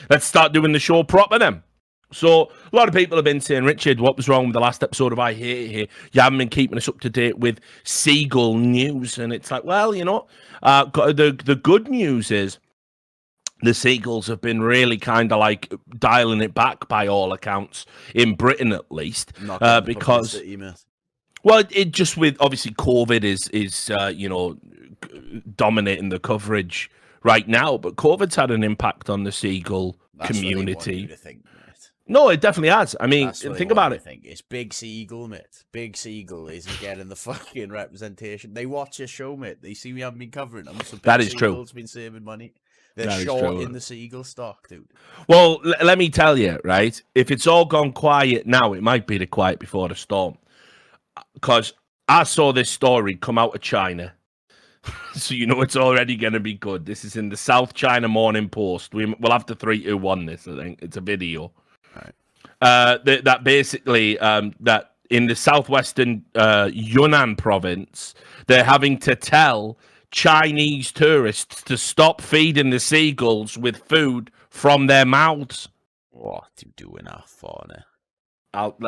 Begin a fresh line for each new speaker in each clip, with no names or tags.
let's start doing the show proper then. So a lot of people have been saying, Richard, what was wrong with the last episode of I Hate It Here? You haven't been keeping us up to date with seagull news. And it's like, well, the good news is the seagulls have been really kind of like dialing it back by all accounts, in Britain at least, because... Well, it just with obviously COVID is dominating the coverage right now, but COVID's had an impact on the seagull community. No, it definitely has. I mean, think about it.
It's Big Seagull, mate. Big Seagull isn't getting the fucking representation. They watch your show, mate. They see we haven't been covering them. So
that is true.
Been saving money. They're short in the seagull stock, dude.
Well, let me tell you, right? If it's all gone quiet now, it might be the quiet before the storm. Because I saw this story come out of China. So it's already going to be good. This is in the South China Morning Post. We'll have to 3, 2, 1 this, I think. It's a video.
Right.
That basically, that in the southwestern Yunnan province, they're having to tell Chinese tourists to stop feeding the seagulls with food from their mouths.
What are you doing that for now?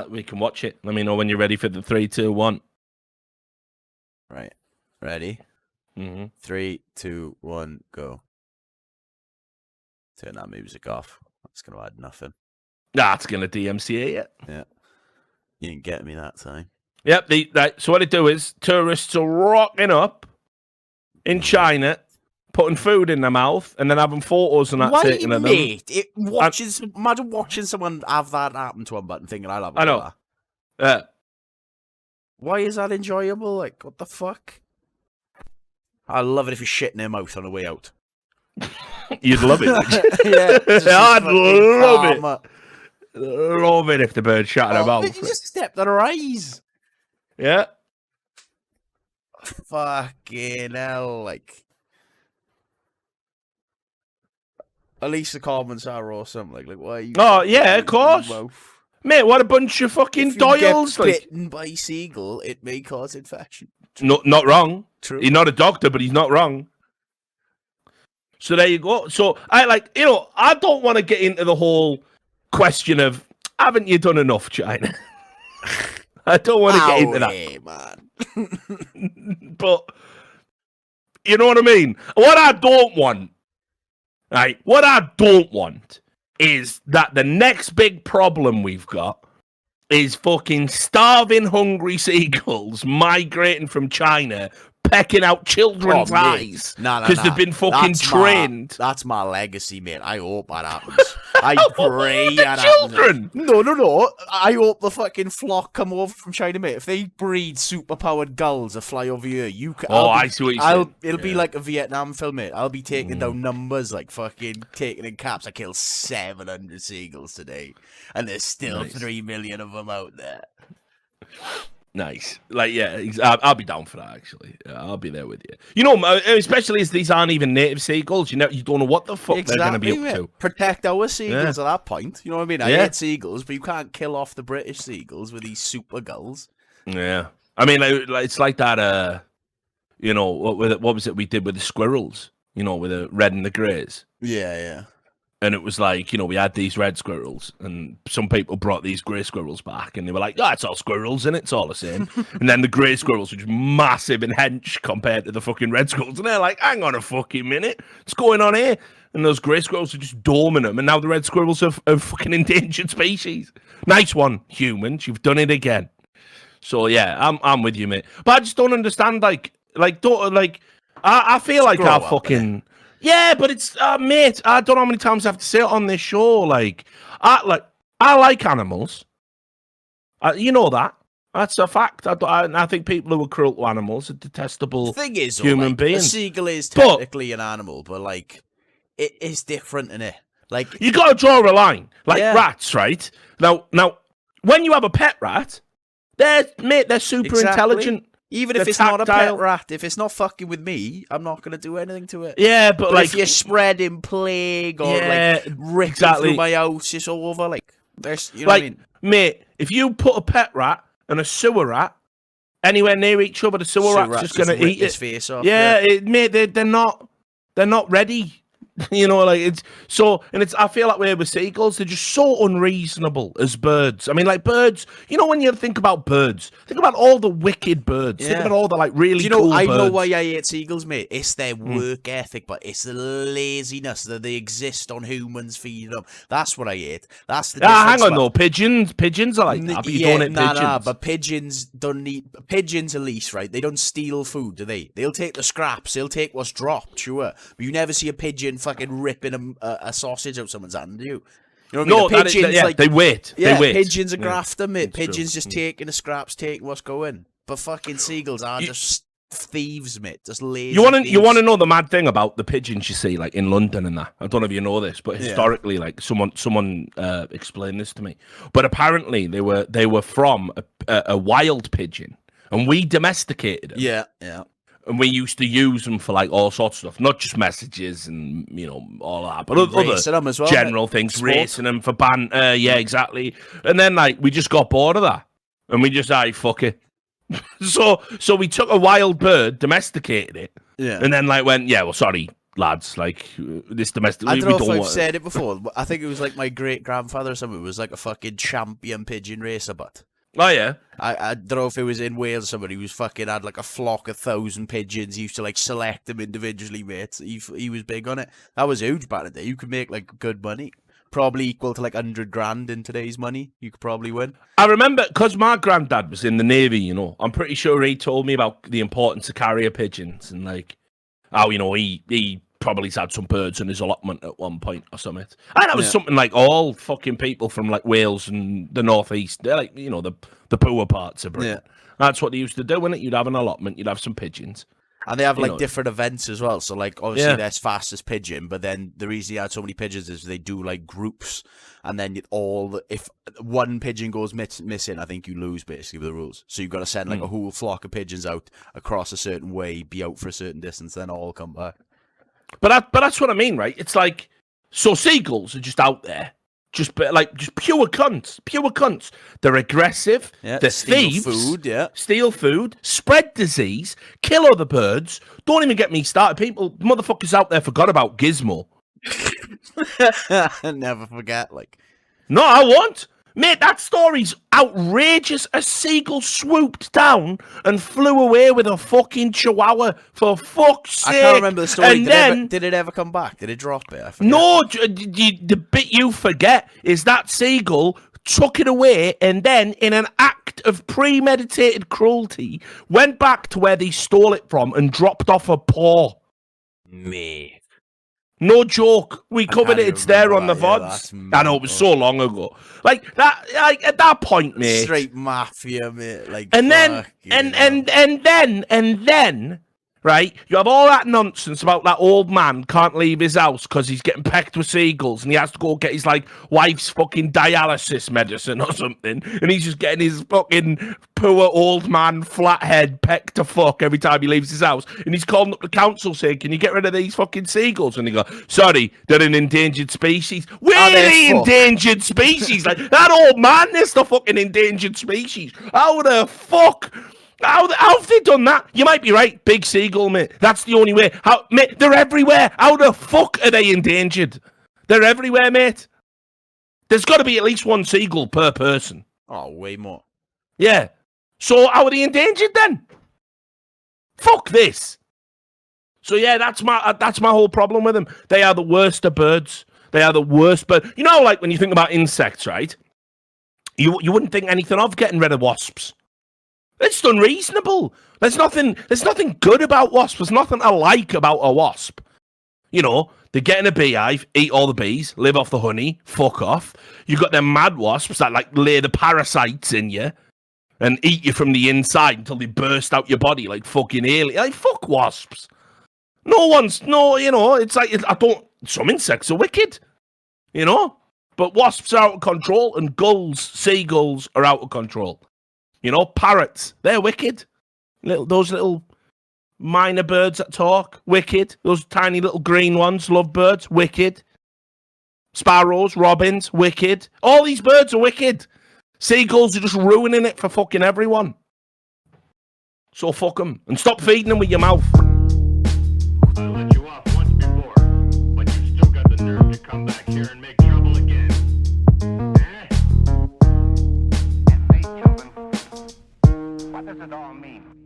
We can watch it. Let me know when you're ready for the 3, 2, 1.
Right. Ready? 3, 2, 1, go. Turn that music off. That's going to add nothing.
That's going to DMCA it.
Yeah. You didn't get me that time.
Yep. So what they do is tourists are rocking up in China, putting food in their mouth, and then having photos and that taken of them.
Imagine watching someone have that happen to them, but thinking, I'll have
that. Yeah.
Why is that enjoyable? Like, what the fuck? I love it if you're shitting their mouth on the way out.
You'd love it.
Yeah.
I'd love it. Love it if the bird shot their mouth.
You just stepped on her eyes.
Yeah.
Fucking hell, like... At least the comments are awesome. Like, why are you...
Oh, yeah, of course. Mate, what a bunch of fucking doyles.
If you get bitten by a seagull, it may cause infection.
No, not wrong.
True.
He's not a doctor, but he's not wrong. So there you go. So, I don't want to get into the whole question of, haven't you done enough, China? I don't want to get into that.
Man.
But, you know what I mean? What I don't want is that the next big problem we've got is fucking starving, hungry seagulls migrating from China, pecking out children's eyes because they've been fucking trained.
That's my legacy, mate. I hope that happens. I pray that
children.
Happens. No. I hope the fucking flock come over from China, mate. If they breed super-powered gulls that fly over here, you can.
I see what you're saying.
It'll be like a Vietnam film, mate. I'll be taking down numbers, like fucking taking in caps. I killed 700 seagulls today, and there's still 3 million of them out there.
Nice. Like, yeah, I'll be down for that, actually. Yeah, I'll be there with you. Especially as these aren't even native seagulls. You don't know what the fuck they're going to be up to.
Protect our seagulls at that point. You know what I mean? I hate seagulls, but you can't kill off the British seagulls with these super gulls.
Yeah. I mean, it's like that, what was it we did with the squirrels? With the red and the greys.
Yeah.
And it was like, we had these red squirrels, and some people brought these grey squirrels back, and they were like, it's all squirrels, and it's all the same. And then the grey squirrels were just massive and hench compared to the fucking red squirrels. And they're like, hang on a fucking minute, what's going on here? And those grey squirrels are just doming them, and now the red squirrels are fucking endangered species. Nice one, humans, you've done it again. So, yeah, I'm with you, mate. But I just don't understand, I feel like our fucking... Yeah, but it's mate. I don't know how many times I have to say it on this show. I like animals. You know that. That's a fact. I think people who are cruel to animals are detestable.
The thing is,
human beings.
A seagull is technically an animal, but it is different, isn't it?
You got to draw a line, rats, right? Now, when you have a pet rat, they're super intelligent.
Even if it's not a pet rat, if it's not fucking with me, I'm not going to do anything to it.
Yeah, but
if you're spreading plague or ripping through my house, it's all over. There's, you know what I mean?
Mate, if you put a pet rat and a sewer rat anywhere near each other, the sewer rat's just going to eat
his face off.
Yeah, mate, they're not ready. You know, like it's so, and it's. I feel that way with seagulls. They're just so unreasonable as birds. I mean, like birds. You know, when you think about birds, think about all the wicked birds. Think
Yeah.
about all the like really
Do you know?
cool
I
birds.
know why I hate seagulls, mate. It's their work ethic, but it's the laziness that they exist on humans feeding them. That's what I hate. That's the
Ah, hang
difference.
on though. Pigeons are like that, but you don't eat pigeons.
Nah, but pigeons don't need pigeons at least, right? They don't steal food, do they? They'll take the scraps. They'll take what's dropped, sure. But you never see a pigeon fucking ripping a sausage out someone's hand, do you? You know what I mean? Pigeons,
yeah,
like,
they wait.
yeah,
they wait.
pigeons are grafter, mate.
It's
Pigeons
true.
just taking the scraps, taking what's going. But fucking seagulls are just thieves, mate. Just lazy.
You want
thieves.
to know the mad thing about the pigeons you see like in London and that? I don't know if you know this, but historically, like someone explained this to me. But apparently, they were from a wild pigeon, and we domesticated them.
Yeah, yeah.
And we used to use them for like all sorts of stuff, not just messages and all that, but other
them as well,
general things, sport. Racing them for banter. Yeah, exactly. And then like we just got bored of that, and we just fuck it. so we took a wild bird, domesticated it, and then like went, yeah, well, sorry, lads, like this domestic.
I don't know if I've said it before, but I think it was like my great grandfather or something. It was like a fucking champion pigeon racer, but.
Oh yeah,
I don't know if it was in Wales. Somebody who was fucking had like a flock of 1,000 pigeons. He used to like select them individually, mate. He was big on it. That was huge back in the day. You could make like good money, probably equal to like 100 grand in today's money. You could probably win.
I remember because my granddad was in the Navy. I'm pretty sure he told me about the importance of carrier pigeons and like how he probably had some birds in his allotment at one point or something. And that was something like all fucking people from like Wales and the northeast. They're like, the poor parts of Britain. Yeah. That's what they used to do, innit? You'd have an allotment, you'd have some pigeons.
And they have like different events as well. So like obviously there's fastest pigeon, but then the reason you had so many pigeons is they do like groups, and then if one pigeon goes missing, I think you lose basically with the rules. So you've got to send like a whole flock of pigeons out across a certain way, be out for a certain distance, then all come back.
But that's what I mean, right? It's like, so seagulls are just out there, just pure cunts. They're aggressive.
Yeah,
they're thieves.
Steal
food. Spread disease. Kill other birds. Don't even get me started. Motherfuckers out there forgot about Gizmo.
Never forget, like.
No, I won't. Mate, that story's outrageous. A seagull swooped down and flew away with a fucking chihuahua, for fuck's sake.
I can't remember the story.
And
did it ever come back? Did it drop it? I forget.
No, the bit you forget is that seagull took it away and then, in an act of premeditated cruelty, went back to where they stole it from and dropped off a paw.
Me.
No joke. We covered it. It's there on the VODs. I know, it was so long ago. Like that. Like at that point, mate.
Straight mafia, mate. Like,
and then, right? You have all that nonsense about that old man can't leave his house because he's getting pecked with seagulls, and he has to go get his like wife's fucking dialysis medicine or something, and he's just getting his fucking poor old man flathead pecked to fuck every time he leaves his house, and he's calling up the council saying, "Can you get rid of these fucking seagulls?" And they go, "Sorry, they're an endangered species." We're the endangered species. Like that old man is the fucking endangered species. How the fuck? How have they done that? You might be right. Big seagull, mate. That's the only way. Mate, they're everywhere. How the fuck are they endangered? They're everywhere, mate. There's got to be at least one seagull per person.
Oh, way more.
Yeah. So how are they endangered then? Fuck this. So yeah, that's my whole problem with them. They are the worst of birds. They are the worst bird. You know, like when you think about insects, right? You wouldn't think anything of getting rid of wasps. It's unreasonable. There's nothing good about wasps. There's nothing I like about a wasp. They get in a beehive, eat all the bees, live off the honey, fuck off. You got them mad wasps that like lay the parasites in you and eat you from the inside until they burst out your body like fucking alien. Like fuck wasps. It's like some insects are wicked, but wasps are out of control, and seagulls are out of control. Parrots, they're wicked. Those little minor birds that talk, wicked. Those tiny little green ones, lovebirds, wicked. Sparrows, robins, wicked. All these birds are wicked. Seagulls are just ruining it for fucking everyone. So fuck them. And stop feeding them with your mouth.
I let you off once before, but you does it all mean?